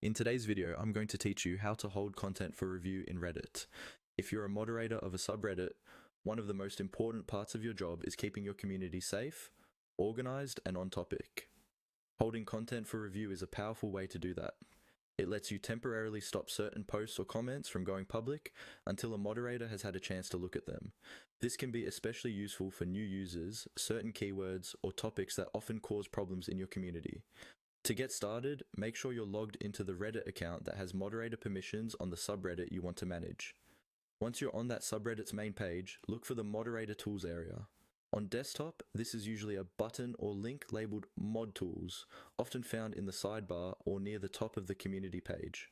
In today's video, I'm going to teach you how to hold content for review in Reddit. If you're a moderator of a subreddit, one of the most important parts of your job is keeping your community safe, organized, and on topic. Holding content for review is a powerful way to do that. It lets you temporarily stop certain posts or comments from going public until a moderator has had a chance to look at them. This can be especially useful for new users, certain keywords, or topics that often cause problems in your community. To get started, make sure you're logged into the Reddit account that has moderator permissions on the subreddit you want to manage. Once you're on that subreddit's main page, look for the Moderator Tools area. On desktop, this is usually a button or link labeled Mod Tools, often found in the sidebar or near the top of the community page.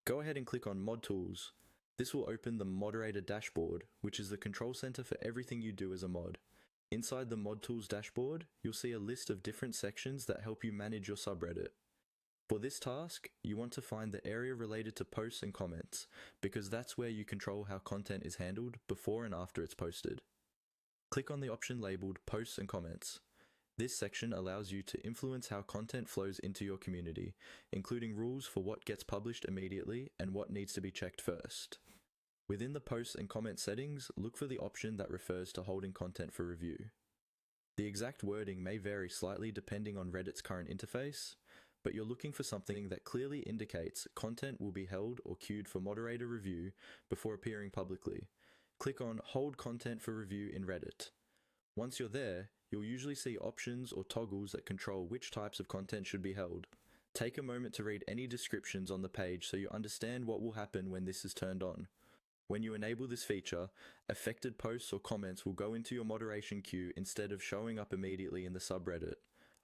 Go ahead and click on Mod Tools. This will open the Moderator Dashboard, which is the control center for everything you do as a mod. Inside the Mod Tools dashboard, you'll see a list of different sections that help you manage your subreddit. For this task, you want to find the area related to posts and comments, because that's where you control how content is handled before and after it's posted. Click on the option labeled Posts and Comments. This section allows you to influence how content flows into your community, including rules for what gets published immediately and what needs to be checked first. Within the posts and comment settings, look for the option that refers to holding content for review. The exact wording may vary slightly depending on Reddit's current interface, but you're looking for something that clearly indicates content will be held or queued for moderator review before appearing publicly. Click on Hold Content for Review in Reddit. Once you're there, you'll usually see options or toggles that control which types of content should be held. Take a moment to read any descriptions on the page so you understand what will happen when this is turned on. When you enable this feature, affected posts or comments will go into your moderation queue instead of showing up immediately in the subreddit.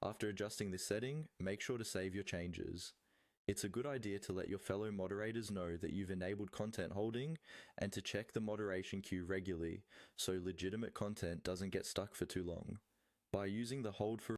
After adjusting this setting, make sure to save your changes. It's a good idea to let your fellow moderators know that you've enabled content holding and to check the moderation queue regularly so legitimate content doesn't get stuck for too long. By using the Hold for